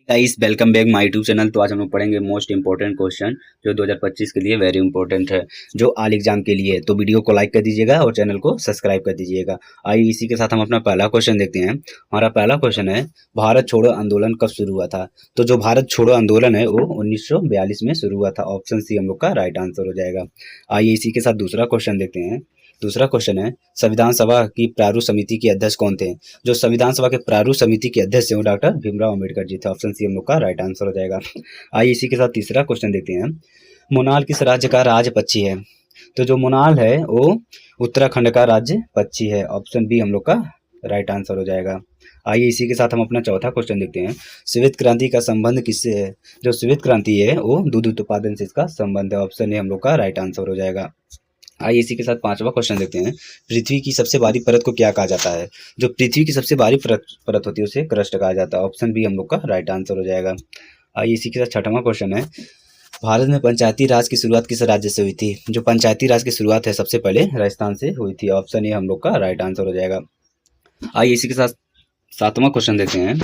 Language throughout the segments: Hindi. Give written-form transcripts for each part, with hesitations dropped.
Guys welcome back my YouTube channel. तो आज हम लोग पढ़ेंगे मोस्ट इंपॉर्टेंट क्वेश्चन जो 2025 के लिए वेरी इंपॉर्टेंट है, जो आल एग्जाम के लिए है। तो वीडियो को लाइक कर दीजिएगा और चैनल को सब्सक्राइब कर दीजिएगा। आइए इसी के साथ हम अपना पहला क्वेश्चन देखते हैं। हमारा पहला क्वेश्चन है, भारत छोड़ो आंदोलन कब शुरू हुआ था? तो जो भारत छोड़ो आंदोलन है वो 1942 में शुरू हुआ था। ऑप्शन सी हम लोग का राइट आंसर हो जाएगा। आइए इसी के साथ दूसरा क्वेश्चन देखते हैं। दूसरा क्वेश्चन है, संविधान सभा की प्रारूप समिति के अध्यक्ष कौन थे? जो संविधान सभा के प्रारूप समिति के अध्यक्ष हैं वो डॉक्टर भीमराव अम्बेडकर जी थे। ऑप्शन सी हम लोग का राइट आंसर हो जाएगा। आइए इसी के साथ तीसरा क्वेश्चन देखते हैं। मोनाल किस राज्य का राज्य पक्षी है? तो जो मोनाल है वो उत्तराखंड का राज्य पक्षी है। ऑप्शन बी हम लोग का राइट आंसर हो जाएगा। आइए इसी के साथ हम अपना चौथा क्वेश्चन देखते हैं। श्वेत क्रांति का संबंध किससे है? जो श्वेत क्रांति है वो दूध उत्पादन से इसका संबंध है। ऑप्शन ए हम लोग का राइट आंसर हो जाएगा। आइए इसी के साथ पांचवा क्वेश्चन देखते हैं। पृथ्वी की सबसे बाहरी परत को क्या कहा जाता है? जो पृथ्वी की सबसे बाहरी परत होती है उसे क्रस्ट कहा जाता है। ऑप्शन बी हम लोग का राइट आंसर हो जाएगा। आइए इसी के साथ छठवां क्वेश्चन है, भारत में पंचायती राज की शुरुआत किस राज्य से हुई थी? जो पंचायती राज की शुरुआत है सबसे पहले राजस्थान से हुई थी। ऑप्शन ए हम लोग का राइट आंसर हो जाएगा। आइए इसी के साथ सातवां क्वेश्चन देखते हैं।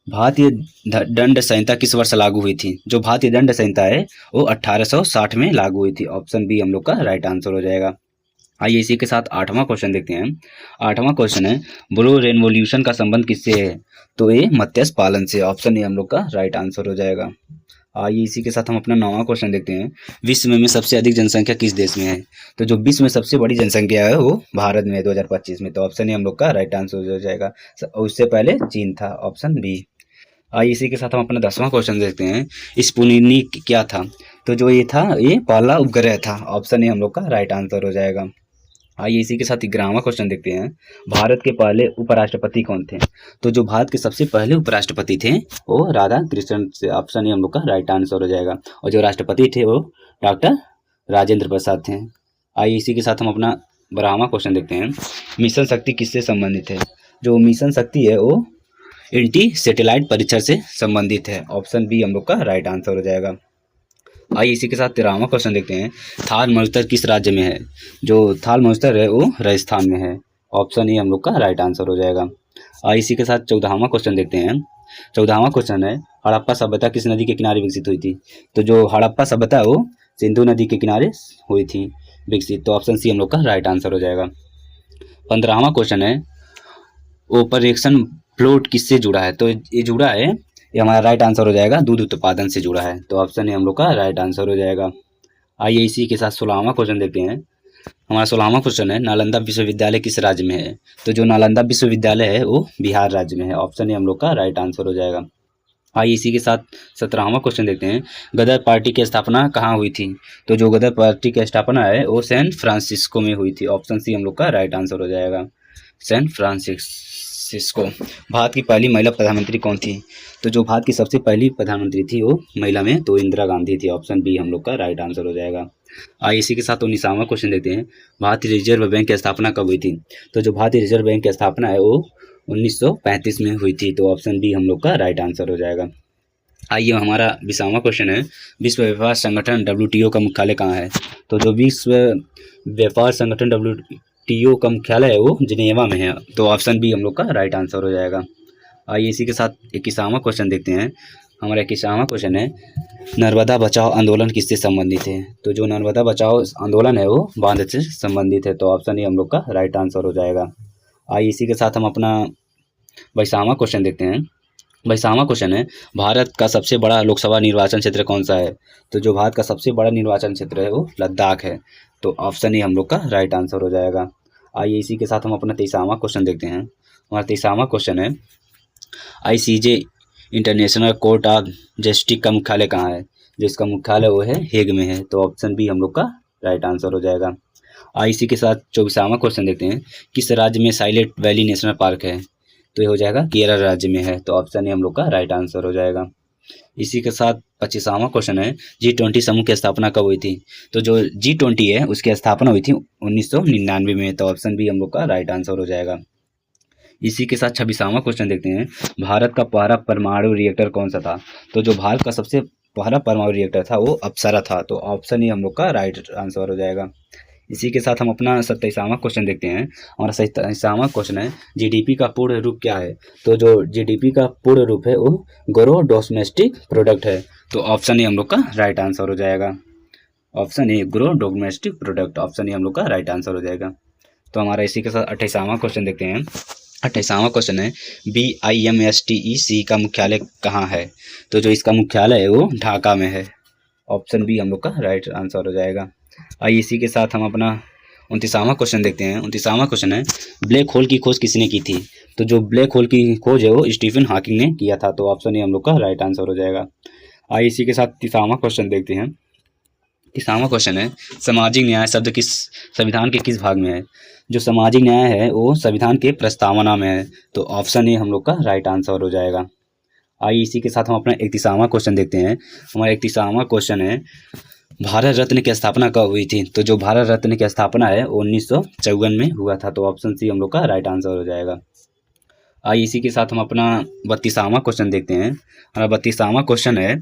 भारतीय दंड संहिता किस वर्ष लागू हुई थी? जो भारतीय दंड संहिता है वो 1860 में लागू हुई थी। ऑप्शन बी हम लोग का राइट आंसर हो जाएगा। आइए इसी के साथ आठवां क्वेश्चन देखते हैं। आठवां क्वेश्चन है, ब्लू रेवोल्यूशन का संबंध किससे है? तो ये मत्स्य पालन से। ऑप्शन ए हम लोग का राइट आंसर हो जाएगा। आइए इसी के साथ हम अपना नौवां क्वेश्चन देखते हैं। विश्व में सबसे अधिक जनसंख्या किस देश में है? तो जो विश्व में सबसे बड़ी जनसंख्या है वो भारत में है 2025 में। तो ऑप्शन ए हम लोग का राइट आंसर हो जाएगा। उससे पहले चीन था। Option B. आइए इसी के साथ हम अपना 10वां क्वेश्चन देखते हैं। स्पुतनिक क्या था? तो जो ये था ये पहला उपग्रह था। ऑप्शन ए हम लोग का राइट आंसर हो जाएगा। आइए इसी के साथ 11वां क्वेश्चन देखते हैं। भारत के पहले उपराष्ट्रपति कौन थे? तो जो भारत के सबसे पहले उपराष्ट्रपति थे वो राधा कृष्णन से। ऑप्शन ए हम लोग का राइट आंसर हो जाएगा। और जो राष्ट्रपति थे वो डॉक्टर राजेंद्र प्रसाद थे। आइए इसी के साथ हम अपना 12वां क्वेश्चन देखते हैं। मिशन शक्ति किससे संबंधित है? जो मिशन शक्ति है वो एंटी सैटेलाइट परीक्षण से संबंधित है। ऑप्शन बी हम लोग का राइट आंसर हो जाएगा। आइए इसी के साथ 13वां क्वेश्चन देखते हैं। थार महोत्सव किस राज्य में है? जो थार महोत्सव है वो राजस्थान में है। ऑप्शन ए हम लोग का राइट आंसर हो जाएगा। आइए इसी के साथ 14वां क्वेश्चन देखते हैं। 14वां क्वेश्चन है, हड़प्पा सभ्यता किस नदी के किनारे विकसित हुई थी? तो जो हड़प्पा सभ्यता है वो सिंधु नदी के किनारे हुई थी विकसित। तो ऑप्शन सी हम लोग का राइट आंसर हो जाएगा। 15वां क्वेश्चन है, ऑपरेशन फ्लोट किससे जुड़ा है? तो ये जुड़ा है, ये हमारा राइट आंसर हो जाएगा, दूध उत्पादन से जुड़ा है। तो ऑप्शन ए हम लोग का राइट आंसर हो जाएगा। आइए इसी के साथ 16वां क्वेश्चन देखते हैं। हमारा 16वां क्वेश्चन है, नालंदा विश्वविद्यालय किस राज्य में है? तो जो नालंदा विश्वविद्यालय है वो बिहार राज्य में है। ऑप्शन ए हम लोग का राइट आंसर हो जाएगा। आइए इसी के साथ 17वां क्वेश्चन देखते हैं। गदर पार्टी की स्थापना कहाँ हुई थी? तो जो गदर पार्टी की स्थापना है वो सैन फ्रांसिस्को में हुई थी। ऑप्शन सी हम लोग का राइट आंसर हो जाएगा, सैन फ्रांसिस्को। भारत की पहली महिला प्रधानमंत्री कौन थी? तो जो भारत की सबसे पहली प्रधानमंत्री थी वो महिला में तो इंदिरा गांधी थी। ऑप्शन बी हम लोग का राइट आंसर हो जाएगा। आइए इसी के साथ 19वां क्वेश्चन देखते हैं। भारतीय रिजर्व बैंक की स्थापना कब हुई थी? तो जो भारतीय रिजर्व बैंक की स्थापना है वो 1935 में हुई थी। तो ऑप्शन बी हम लोग का राइट आंसर हो जाएगा। आइए हमारा 20वां क्वेश्चन है, विश्व व्यापार संगठन WTO का मुख्यालय कहाँ है? तो जो विश्व व्यापार संगठन WTO का मुख्यालय है वो जिनेवा में है। तो ऑप्शन बी हम लोग का राइट आंसर हो जाएगा। आइए इसी के साथ 21वां क्वेश्चन देखते हैं। हमारा 21वां क्वेश्चन है, नर्मदा बचाओ आंदोलन किससे संबंधित है? तो जो नर्मदा बचाओ आंदोलन है वो बांध से संबंधित है। तो ऑप्शन ए हम लोग का राइट आंसर हो जाएगा। आइए इसी के साथ हम अपना 22वां क्वेश्चन देखते हैं। 22वां क्वेश्चन है, भारत का सबसे बड़ा लोकसभा निर्वाचन क्षेत्र कौन सा है? तो जो भारत का सबसे बड़ा निर्वाचन क्षेत्र है वो लद्दाख है। तो ऑप्शन ए हम लोग का राइट आंसर हो जाएगा। आइए इसी के साथ हम अपना 23वां क्वेश्चन देखते हैं। हमारा 23वां क्वेश्चन है, ICJ international court of justice का मुख्यालय कहाँ है? जिसका मुख्यालय वो है हेग में है। तो ऑप्शन बी हम लोग का राइट आंसर हो जाएगा। आइए इसी के साथ 24वां क्वेश्चन देखते हैं। किस राज्य में साइलेंट वैली नेशनल पार्क है? तो ये हो जाएगा केरल राज्य में है। तो ऑप्शन ए हम लोग का राइट आंसर हो जाएगा। इसी के साथ 25वां क्वेश्चन है, G20 समूह की स्थापना कब हुई थी? तो जो G20 है उसकी स्थापना हुई थी 1999 में। तो ऑप्शन बी हम लोग का राइट आंसर हो जाएगा। इसी के साथ 26वां क्वेश्चन देखते हैं। भारत का पहला परमाणु रिएक्टर कौन सा था? तो जो भारत का सबसे पहला परमाणु रिएक्टर था वो अप्सरा था। तो ऑप्शन ए हम लोग का राइट आंसर हो जाएगा। इसी के साथ हम अपना 27वां क्वेश्चन देखते हैं। हमारा 27वां क्वेश्चन है जीडीपी का पूर्ण रूप क्या है। तो जो जीडीपी का पूर्ण रूप है वो ग्रोस डोमेस्टिक प्रोडक्ट है। तो ऑप्शन ए हम लोग का राइट आंसर हो जाएगा। Option A gross domestic product, option A हम लोग का राइट आंसर हो जाएगा। तो हमारा इसी के साथ 28वां क्वेश्चन देखते हैं। 28वां क्वेश्चन है BIMSTEC का मुख्यालय कहाँ है। तो जो इसका मुख्यालय है वो ढाका में है। ऑप्शन बी हम लोग का राइट आंसर हो जाएगा। आइए इसी के साथ हम अपना 29वां क्वेश्चन देखते हैं। 29वां क्वेश्चन है ब्लैक होल की खोज किसने की थी। तो जो ब्लैक होल की खोज है वो स्टीफन हॉकिंग ने किया था। तो ऑप्शन ए हम लोग का राइट आंसर हो जाएगा। आइए इसी के साथ 30वां क्वेश्चन देखते हैं। 30वां क्वेश्चन है सामाजिक न्याय शब्द किस संविधान के किस भाग में है। जो सामाजिक न्याय है वो संविधान के प्रस्तावना में है। तो ऑप्शन ए हम लोग का राइट आंसर हो जाएगा। आइए इसी के साथ हम अपना 31वां क्वेश्चन देखते हैं। हमारा 31वां क्वेश्चन है भारत रत्न की स्थापना कब हुई थी। तो जो भारत रत्न की स्थापना है 1954 में हुआ था। तो ऑप्शन सी हम लोग का राइट आंसर हो जाएगा। आइए इसी के साथ हम अपना 32वां क्वेश्चन देखते हैं। हमारा 32वां क्वेश्चन है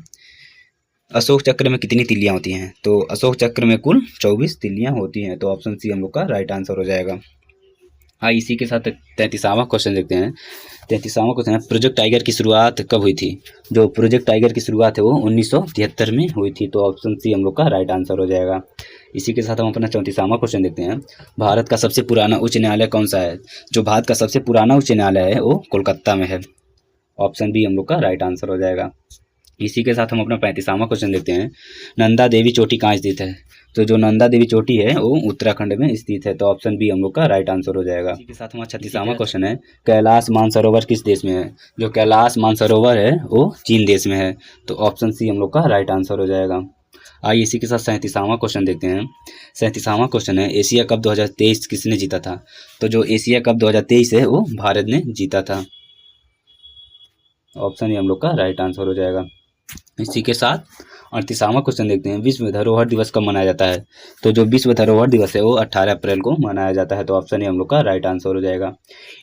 अशोक चक्र में कितनी तिल्लियाँ होती हैं। तो अशोक चक्र में कुल 24 तिल्लियाँ होती हैं। तो ऑप्शन सी हम लोग का राइट आंसर हो जाएगा। हाँ इसी के साथ 33वां क्वेश्चन देखते हैं। 33वां क्वेश्चन है प्रोजेक्ट टाइगर की शुरुआत कब हुई थी। जो प्रोजेक्ट टाइगर की शुरुआत है वो 1973 में हुई थी। तो ऑप्शन सी हम लोग का राइट आंसर हो जाएगा। इसी के साथ हम अपना 34वां क्वेश्चन देखते हैं। भारत का सबसे पुराना उच्च न्यायालय कौन सा है। जो भारत का सबसे पुराना उच्च न्यायालय है वो कोलकाता में है। ऑप्शन बी हम लोग का राइट आंसर हो जाएगा। इसी के साथ हम अपना 35वां क्वेश्चन देखते हैं। नंदा देवी चोटी कहाँ स्थित है। तो जो नंदा देवी चोटी है वो उत्तराखंड में स्थित है। तो ऑप्शन बी हम लोग का राइट आंसर हो जाएगा। इसी के साथ हमारा 36वां क्वेश्चन है कैलाश मानसरोवर किस देश में है। जो कैलाश मानसरोवर है वो चीन देश में है। तो ऑप्शन सी हम लोग का राइट आंसर हो जाएगा। आइए इसी के साथ 37वां क्वेश्चन देखते हैं। 37वां क्वेश्चन है एशिया कप 2023 किसने जीता था। तो जो एशिया कप 2023 है वो भारत ने जीता था। ऑप्शन ए हम लोग का राइट आंसर हो जाएगा। इसी के साथ 38वां क्वेश्चन देखते हैं विश्व धरोहर दिवस कब मनाया जाता है। तो जो विश्व धरोहर दिवस है वो 18 अप्रैल को मनाया जाता है। तो ऑप्शन ए हम लोग का राइट आंसर हो जाएगा।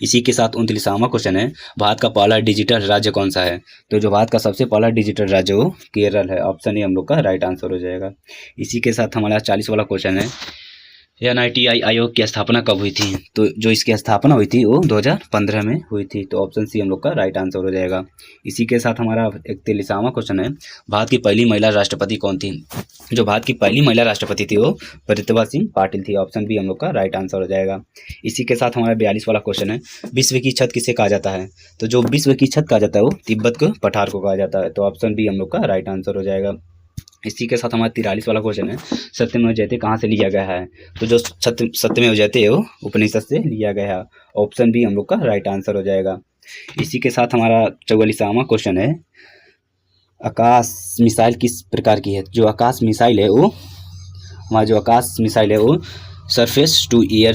इसी के साथ 39वां क्वेश्चन है भारत का पहला डिजिटल राज्य कौन सा है। तो जो भारत का सबसे पहला डिजिटल राज्य वो केरल है। ऑप्शन ए हम लोग का राइट आंसर हो जाएगा। इसी के साथ हमारा 40 वाला क्वेश्चन है NITI आयोग की स्थापना कब हुई थी। तो जो इसकी स्थापना हुई थी वो 2015 में हुई थी। तो ऑप्शन सी हम लोग का राइट आंसर हो जाएगा। इसी के साथ हमारा 41वां क्वेश्चन है भारत की पहली महिला राष्ट्रपति कौन थी। जो भारत की पहली महिला राष्ट्रपति थी वो प्रतिभा सिंह पाटिल थी। ऑप्शन बी हम लोग का राइट आंसर हो जाएगा। इसी के साथ हमारा 42 वाला क्वेश्चन है विश्व की छत किसे कहा जाता है। तो जो विश्व की छत कहा जाता है वो तिब्बत को पठार को कहा जाता है। तो ऑप्शन बी हम लोग का राइट आंसर हो जाएगा। इसी के साथ हमारा 43 वाला क्वेश्चन है सत्यमेव जयते कहाँ से लिया गया है। तो जो सत्यमेव जयते है वो उपनिषद से लिया गया है। ऑप्शन बी हम लोग का राइट आंसर हो जाएगा। इसी के साथ हमारा 44वां क्वेश्चन है आकाश मिसाइल किस प्रकार की है। जो आकाश मिसाइल है वो सरफेस टू एयर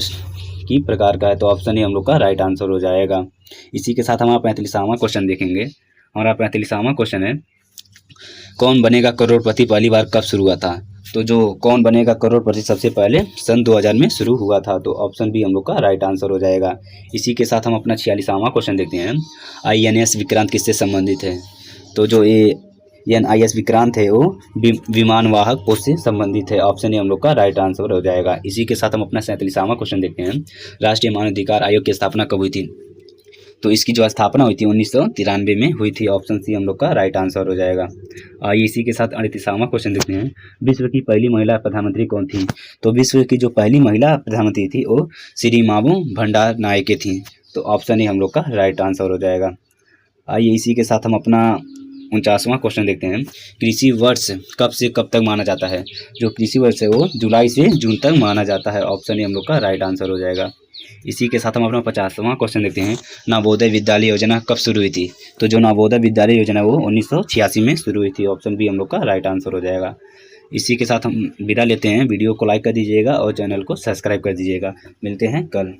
की प्रकार का है। तो ऑप्शन ए हम लोग का राइट आंसर हो जाएगा। इसी के साथ हमारा 45वां क्वेश्चन देखेंगे। हमारा 45वां क्वेश्चन है कौन बनेगा करोड़पति पहली बार कब शुरू हुआ था। तो जो कौन बनेगा करोड़पति सबसे पहले सन 2000 में शुरू हुआ था। तो ऑप्शन बी हम लोग का राइट आंसर हो जाएगा। इसी के साथ हम अपना 46वां क्वेश्चन देखते हैं INS विक्रांत किससे संबंधित है। तो जो NIS विक्रांत है वो विमान वाहक पोस्ट से संबंधित है। ऑप्शन ए हम लोग का राइट आंसर हो जाएगा। इसी के साथ हम अपना 47वां क्वेश्चन देखते हैं राष्ट्रीय मानवाधिकार आयोग की स्थापना कब हुई थी। तो इसकी जो स्थापना हुई थी 1993 में हुई थी। ऑप्शन सी हम लोग का राइट आंसर हो जाएगा। आइए इसी के साथ 38वां क्वेश्चन देखते हैं विश्व की पहली महिला प्रधानमंत्री कौन थी। तो विश्व की जो पहली महिला प्रधानमंत्री थी वो श्री माबू भंडार नायके थी। तो ऑप्शन ए हम लोग का राइट आंसर हो जाएगा। आइए इसी के साथ हम अपना 49वां क्वेश्चन देखते हैं कृषि वर्ष कब से कब तक माना जाता है। जो कृषि वर्ष है वो जुलाई से जून तक माना जाता है। ऑप्शन ए हम लोग का राइट आंसर हो जाएगा। इसी के साथ हम अपना 50वां क्वेश्चन देखते हैं नवोदय विद्यालय योजना कब शुरू हुई थी। तो जो नवोदय विद्यालय योजना वो 1986 में शुरू हुई थी। ऑप्शन बी हम लोग का राइट आंसर हो जाएगा। इसी के साथ हम विदा लेते हैं। वीडियो को लाइक कर दीजिएगा और चैनल को सब्सक्राइब कर दीजिएगा। मिलते हैं कल।